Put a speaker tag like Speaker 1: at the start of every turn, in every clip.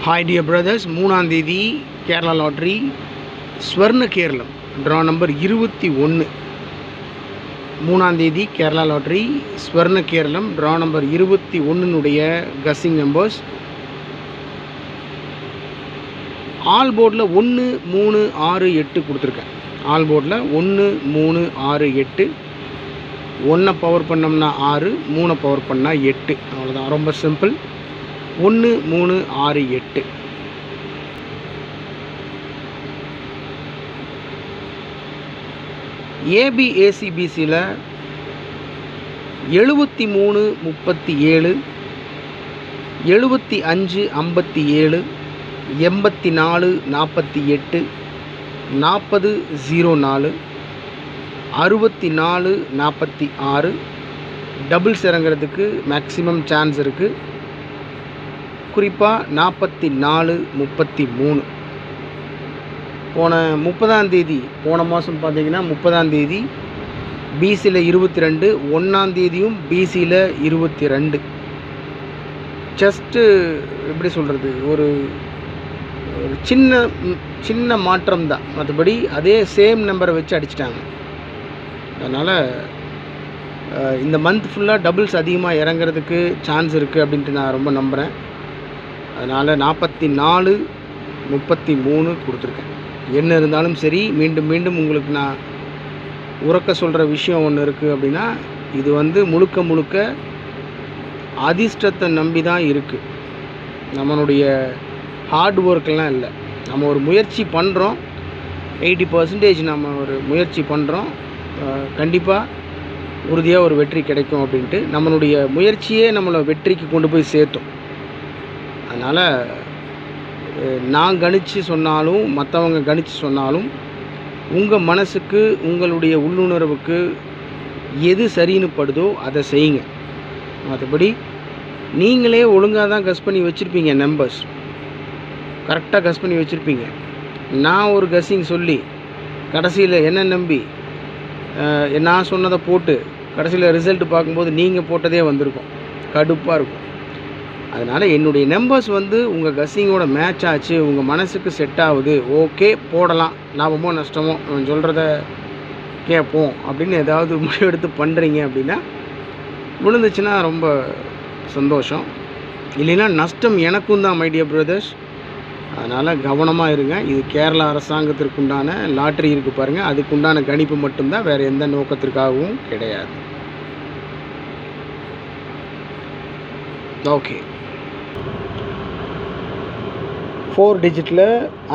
Speaker 1: Hi dear brothers, 3ஆம் தேதி Kerala lottery Swarna Keralam draw number 21. 3ஆம் தேதி Kerala lottery Swarna Keralam draw number 21னுடைய கஸ்ஸிங் நம்பர்ஸ். ஆல் போர்டில் 1 3 6 8 கொடுத்துருக்கேன். ஆல் போர்டில் 1 3 6 8. 1 பவர் பண்ணோம்னா 6, 3 பவர் பண்ணால் 8. அவ்வளோதான், ரொம்ப சிம்பிள். 1 3 6 8. ஏபிஏசிபிசியில் 73 37, 75 57, 84 48, 40 04, 64 46 டபுள்ஸ் இறங்கிறதுக்கு மேக்ஸிமம் சான்ஸ் இருக்குது. குறிப்பாக 44 33. போன 30ஆம் தேதி, போன மாதம் பார்த்தீங்கன்னா 30ஆம் தேதி பிசியில் 22, 1ஆம் தேதியும் பிசியில் 22. ஜஸ்ட்டு எப்படி சொல்கிறது, ஒரு சின்ன மாற்றம் தான், மற்றபடி அதே சேம் நம்பரை வச்சு அடிச்சிட்டாங்க. அதனால் இந்த மந்த் ஃபுல்லாக டபுள்ஸ் அதிகமாக இறங்கிறதுக்கு சான்ஸ் இருக்குது அப்படின்ட்டு நான் ரொம்ப நம்புகிறேன். அதனால் 44 33 கொடுத்துருக்கேன். என்ன இருந்தாலும் சரி, மீண்டும் மீண்டும் உங்களுக்கு நான் உறக்க சொல்கிற விஷயம் ஒன்று இருக்குது அப்படின்னா, இது முழுக்க அதிர்ஷ்டத்தை நம்பி தான் இருக்குது. நம்மளுடைய ஹார்ட் ஒர்க்கெல்லாம் இல்லை. நம்ம ஒரு முயற்சி பண்ணுறோம், 80% நம்ம ஒரு முயற்சி பண்ணுறோம், கண்டிப்பாக உறுதியாக ஒரு வெற்றி கிடைக்கும் அப்படின்ட்டு. நம்மளுடைய முயற்சியே நம்மளை வெற்றிக்கு கொண்டு போய் சேர்த்தோம். அதனால் நான் கணித்து சொன்னாலும் மற்றவங்க கணித்து சொன்னாலும் உங்கள் மனசுக்கு, உங்களுடைய உள்ளுணர்வுக்கு எது சரின்னு படுதோ அதை செய்யுங்க. மற்றபடி நீங்களே ஒழுங்காக தான் கஸ் பண்ணி வச்சுருப்பீங்க, நம்பர்ஸ் கரெக்டாக கஸ் பண்ணி வச்சுருப்பீங்க. நான் ஒரு கஸ்ஸிங் சொல்லி கடைசியில் என்ன நம்பி நான் சொன்னதை போட்டு கடைசியில் ரிசல்ட் பார்க்கும்போது நீங்கள் போட்டதே வந்திருக்கும், கடுப்பாக இருக்கும். அதனால் என்னுடைய நம்பர்ஸ் உங்கள் கஸ்ஸிங்கோட மேட்ச் ஆச்சு, உங்கள் மனசுக்கு செட் ஆகுது, ஓகே போடலாம், லாபமோ நஷ்டமோ சொல்கிறத கேட்போம் அப்படின்னு ஏதாவது முடிவெடுத்து பண்ணுறீங்க அப்படின்னா, விழுந்துச்சுன்னா ரொம்ப சந்தோஷம். இல்லைன்னா நஷ்டம் எனக்கும் தான் மை டியர் பிரதர்ஸ். அதனால் கவனமாக இருங்க. இது கேரளா அரசாங்கத்திற்கு உண்டான லாட்ரி இருக்குது பாருங்கள், அதுக்குண்டான கணிப்பு மட்டும்தான், வேறு எந்த நோக்கத்திற்காகவும் கிடையாது. ஓகே, 4 டிஜிட்டில்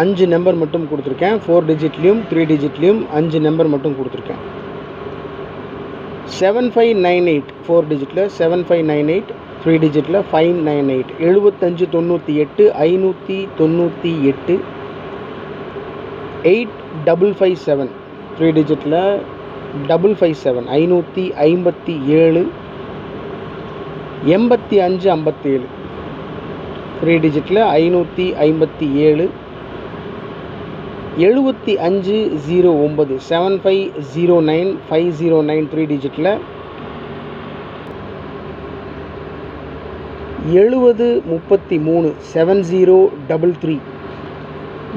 Speaker 1: 5 நம்பர் மட்டும் கொடுத்துருக்கேன். 4 டிஜிட்லேயும் 3 டிஜிட்லேயும் 5 நம்பர் மட்டும் கொடுத்துருக்கேன். 7598 4 டிஜிட்டில் 7598, 3 டிஜிட்டில் 598, 75 98 598, 8557 3 டிஜிட்டில் 557 557, 85 57 3 டிஜிட்டில் 557, 7509 7509 509 3 டிஜிட்டில் 7033 7033,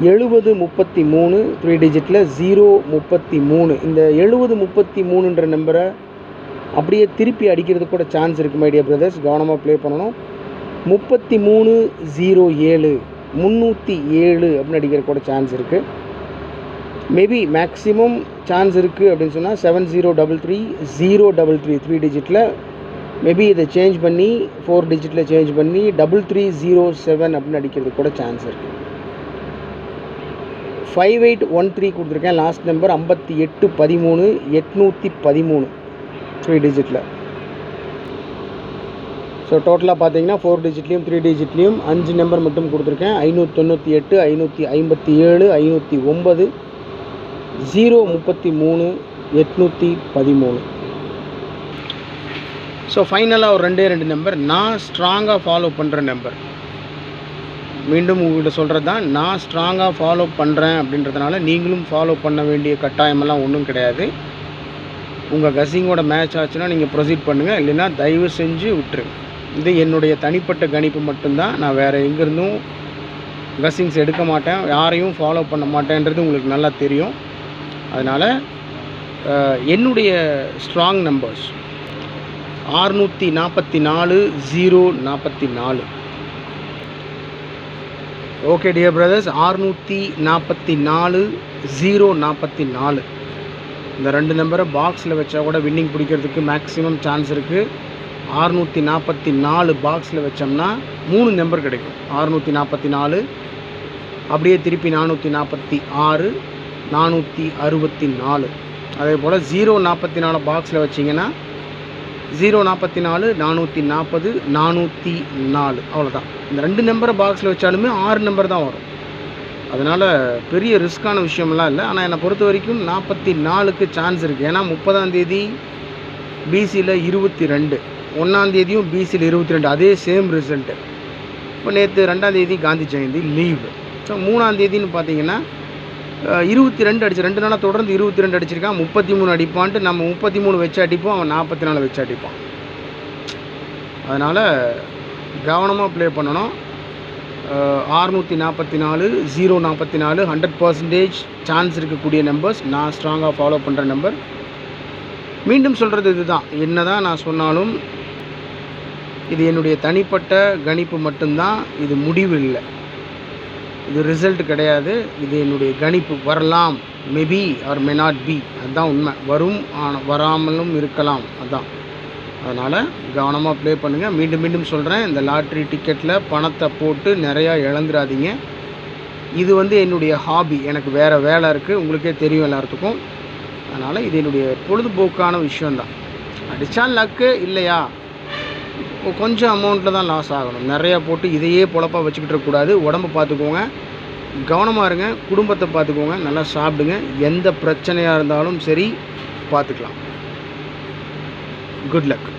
Speaker 1: 7033 3 டிஜிட்டில் 033. இந்த 7033ன்ற நம்பரை அப்படியே திருப்பி அடிக்கிறது கூட சான்ஸ் இருக்குது மை டியர் பிரதர்ஸ், கவனமாக ப்ளே பண்ணணும். 3307 307 அப்படின்னு அடிக்கிற கூட சான்ஸ் இருக்குது. மேபி மேக்ஸிமம் சான்ஸ் இருக்குது அப்படின்னு சொன்னால் 7033 033 3 டிஜிட்டில் மேபி இதை சேஞ்ச் பண்ணி 4 டிஜிட்டில் சேஞ்ச் பண்ணி 3307 அப்படின்னு அடிக்கிறது கூட சான்ஸ் இருக்குது. 5813 கொடுத்துருக்கேன். Last number 5813 813 3 டிஜிட்டில். ஸோ டோட்டலாக பார்த்தீங்கன்னா 4 டிஜிட்லேயும் 3 டிஜிட்லேயும் 5 நம்பர் மட்டும் கொடுத்துருக்கேன். 598 557 509 033 813. ஸோ ஃபைனலாக ஒரு 2 நம்பர் நான் ஸ்ட்ராங்காக ஃபாலோ பண்ணுற நம்பர். மீண்டும் உங்கள்கிட்ட சொல்கிறது தான், நான் ஸ்ட்ராங்காக ஃபாலோ பண்ணுறேன் அப்படின்றதுனால நீங்களும் ஃபாலோ பண்ண வேண்டிய கட்டாயமெல்லாம் ஒன்றும் கிடையாது. உங்கள் கஸ்ஸிங்கோட மேட்ச் ஆச்சுன்னா நீங்கள் ப்ரொசீட் பண்ணுங்கள், இல்லைன்னா தயவு செஞ்சு விட்டுருங்க. இது என்னுடைய தனிப்பட்ட கணிப்பு மட்டும்தான். நான் வேறு எங்கேருந்தும் கஸ்ஸிங்ஸ் எடுக்க மாட்டேன், யாரையும் ஃபாலோ பண்ண மாட்டேன்றது உங்களுக்கு நல்லா தெரியும். அதனால் என்னுடைய strong numbers 644 044. Okay dear brothers, 644 044 இந்த 2 நம்பரை பாக்ஸில் வச்சா கூட வின்னிங் பிடிக்கிறதுக்கு மேக்ஸிமம் சான்ஸ் இருக்குது. 644 பாக்ஸில் வச்சோம்னா 3 நம்பர் கிடைக்கும். 644, அப்படியே திருப்பி 446, 464. அதே போல் 044 பாக்ஸில் வச்சிங்கன்னா 044, 440, 404, அவ்வளோதான். இந்த 2 நம்பரை பாக்ஸில் வச்சாலுமே 6 நம்பர் தான் வரும். அதனால் பெரிய ரிஸ்க்கான விஷயமெல்லாம் இல்லை. ஆனால் என்னை பொறுத்த வரைக்கும் 44க்கு சான்ஸ் இருக்குது. ஏன்னா 30ஆம் தேதி பிசியில் 22, 1ஆம் தேதியும் பிசியில் 22, அதே சேம் ரிசல்ட்டு. இப்போ நேற்று 2ஆம் தேதி காந்தி ஜெயந்தி லீவு. ஸோ 3ஆம் தேதின்னு பார்த்தீங்கன்னா 22 அடிச்சு 2 நாளாக தொடர்ந்து 22 அடிச்சிருக்கான். 33 அடிப்பான்ட்டு நம்ம 33 வச்சு அடிப்போம், அவன் 44 வச்சு அடிப்பான். அதனால் கவனமாக ப்ளே பண்ணணும். 644 044 100% சான்ஸ் இருக்கக்கூடிய நம்பர்ஸ். நான் ஸ்ட்ராங்காக ஃபாலோ பண்ணுற நம்பர். மீண்டும் சொல்கிறது இதுதான், என்ன தான் நான் சொன்னாலும் இது என்னுடைய தனிப்பட்ட கணிப்பு மட்டும்தான். இது முடிவு இல்லை, இது ரிசல்ட் கிடையாது. இது என்னுடைய கணிப்பு. வரலாம், maybe R may not be, அதுதான் உண்மை. வரும், வராமலும் இருக்கலாம், அதுதான். அதனால் கவனமாக ப்ளே பண்ணுங்கள். மீண்டும் மீண்டும் சொல்கிறேன், இந்த லாட்ரி டிக்கெட்டில் பணத்தை போட்டு நிறையா இழந்துடாதீங்க. இது என்னுடைய ஹாபி, எனக்கு வேறு வேலை இருக்குது, உங்களுக்கே தெரியும் எல்லாத்துக்கும். அதனால் இது என்னுடைய பொழுதுபோக்கான விஷயந்தான். அடித்தா லக்கு, இல்லையா கொஞ்சம் அமௌண்ட்டில் தான் லாஸ் ஆகணும். நிறையா போட்டு இதையே பொழப்பாக வச்சுக்கிட்டு இருக்கக்கூடாது. உடம்பை பார்த்துக்கோங்க, கவனமாக இருங்க, குடும்பத்தை பார்த்துக்கோங்க, நல்லா சாப்பிடுங்க. எந்த பிரச்சனையாக இருந்தாலும் சரி பார்த்துக்கலாம். Good luck.